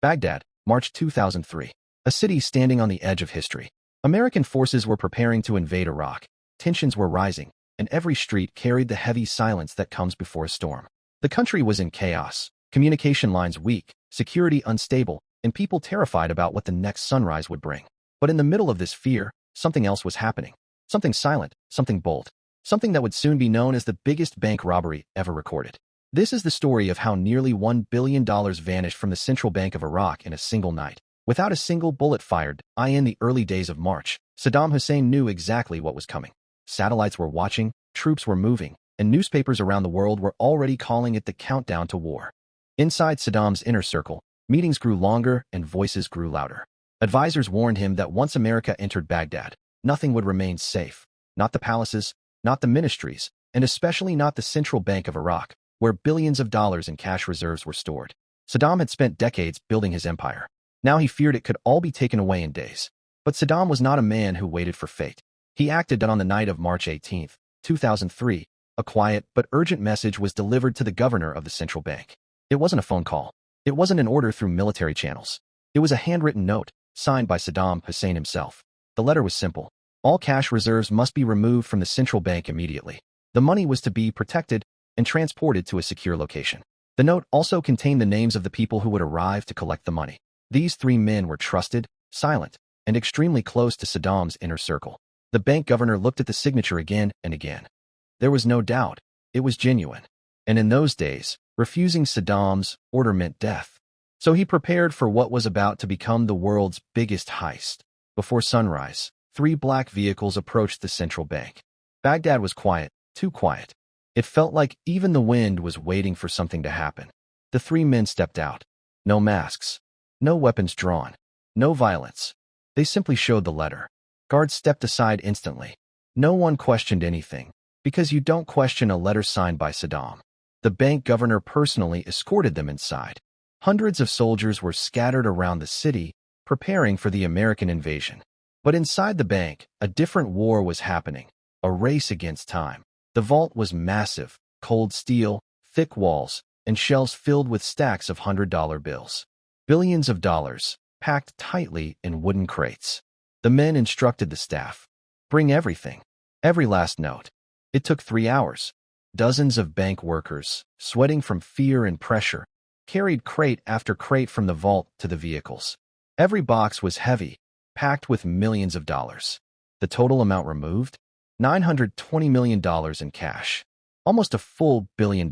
Baghdad, March 2003. A city standing on the edge of history. American forces were preparing to invade Iraq. Tensions were rising, and every street carried the heavy silence that comes before a storm. The country was in chaos, communication lines weak, security unstable, and people terrified about what the next sunrise would bring. But in the middle of this fear, something else was happening. Something silent, something bold. Something that would soon be known as the biggest bank robbery ever recorded. This is the story of how nearly $1 billion vanished from the Central Bank of Iraq in a single night. Without a single bullet fired, in the early days of March, Saddam Hussein knew exactly what was coming. Satellites were watching, troops were moving, and newspapers around the world were already calling it the countdown to war. Inside Saddam's inner circle, meetings grew longer and voices grew louder. Advisors warned him that once America entered Baghdad, nothing would remain safe. Not the palaces, not the ministries, and especially not the Central Bank of Iraq, where billions of dollars in cash reserves were stored. Saddam had spent decades building his empire. Now he feared it could all be taken away in days. But Saddam was not a man who waited for fate. He acted on the night of March 18, 2003. A quiet but urgent message was delivered to the governor of the central bank. It wasn't a phone call. It wasn't an order through military channels. It was a handwritten note, signed by Saddam Hussein himself. The letter was simple. All cash reserves must be removed from the central bank immediately. The money was to be protected and transported to a secure location. The note also contained the names of the people who would arrive to collect the money. These three men were trusted, silent, and extremely close to Saddam's inner circle. The bank governor looked at the signature again and again. There was no doubt. It was genuine. And in those days, refusing Saddam's order meant death. So he prepared for what was about to become the world's biggest heist. Before sunrise, three black vehicles approached the central bank. Baghdad was quiet, too quiet. It felt like even the wind was waiting for something to happen. The three men stepped out. No masks. No weapons drawn. No violence. They simply showed the letter. Guards stepped aside instantly. No one questioned anything, because you don't question a letter signed by Saddam. The bank governor personally escorted them inside. Hundreds of soldiers were scattered around the city, preparing for the American invasion. But inside the bank, a different war was happening, a race against time. The vault was massive, cold steel, thick walls, and shelves filled with stacks of $100 bills. Billions of dollars, packed tightly in wooden crates. The men instructed the staff. Bring everything. Every last note. It took 3 hours. Dozens of bank workers, sweating from fear and pressure, carried crate after crate from the vault to the vehicles. Every box was heavy, packed with millions of dollars. The total amount removed? $920 million in cash. Almost a full $1 billion.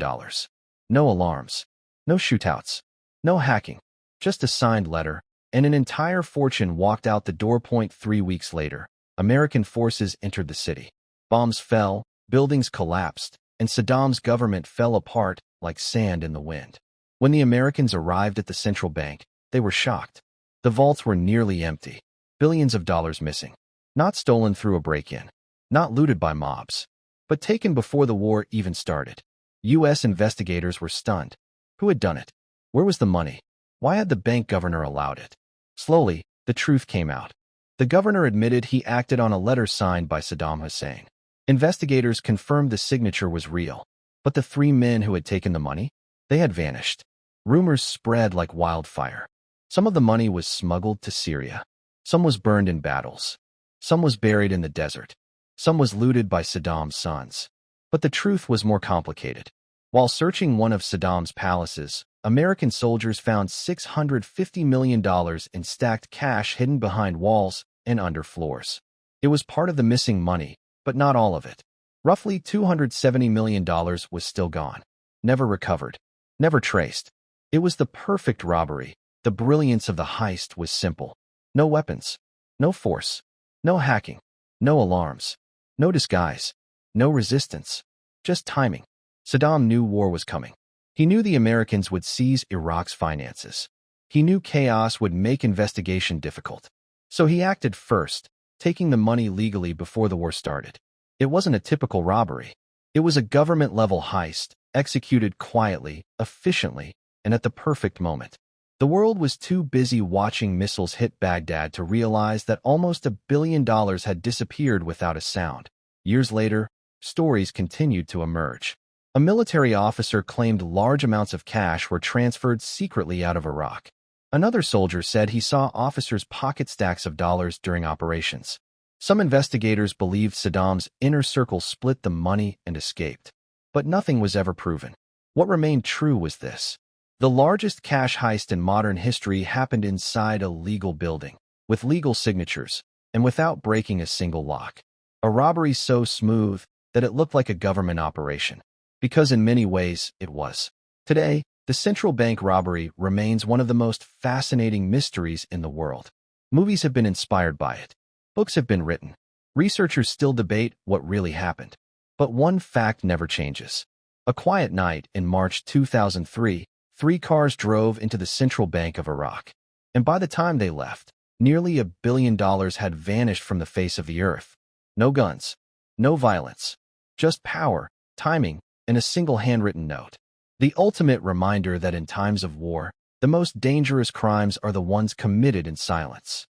No alarms. No shootouts. No hacking. Just a signed letter, and an entire fortune walked out the door. 3 weeks later, American forces entered the city. Bombs fell, buildings collapsed, and Saddam's government fell apart like sand in the wind. When the Americans arrived at the central bank, they were shocked. The vaults were nearly empty. Billions of dollars missing. Not stolen through a break-in. Not looted by mobs. But taken before the war even started. U.S. investigators were stunned. Who had done it? Where was the money? Why had the bank governor allowed it? Slowly, the truth came out. The governor admitted he acted on a letter signed by Saddam Hussein. Investigators confirmed the signature was real. But the three men who had taken the money? They had vanished. Rumors spread like wildfire. Some of the money was smuggled to Syria. Some was burned in battles. Some was buried in the desert. Some was looted by Saddam's sons. But the truth was more complicated. While searching one of Saddam's palaces, American soldiers found $650 million in stacked cash hidden behind walls and under floors. It was part of the missing money, but not all of it. Roughly $270 million was still gone. Never recovered. Never traced. It was the perfect robbery. The brilliance of the heist was simple. No weapons. No force. No hacking. No alarms. No disguise. No resistance. Just timing. Saddam knew war was coming. He knew the Americans would seize Iraq's finances. He knew chaos would make investigation difficult. So he acted first, taking the money legally before the war started. It wasn't a typical robbery. It was a government-level heist, executed quietly, efficiently, and at the perfect moment. The world was too busy watching missiles hit Baghdad to realize that almost $1 billion had disappeared without a sound. Years later, stories continued to emerge. A military officer claimed large amounts of cash were transferred secretly out of Iraq. Another soldier said he saw officers pocket stacks of dollars during operations. Some investigators believed Saddam's inner circle split the money and escaped. But nothing was ever proven. What remained true was this. The largest cash heist in modern history happened inside a legal building, with legal signatures, and without breaking a single lock. A robbery so smooth that it looked like a government operation, because in many ways it was. Today, the central bank robbery remains one of the most fascinating mysteries in the world. Movies have been inspired by it. Books have been written. Researchers still debate what really happened. But one fact never changes. A quiet night in March 2003, 3 cars drove into the central bank of Iraq. And by the time they left, nearly $1 billion had vanished from the face of the earth. No guns, no violence, just power, timing, and a single handwritten note. The ultimate reminder that in times of war, the most dangerous crimes are the ones committed in silence.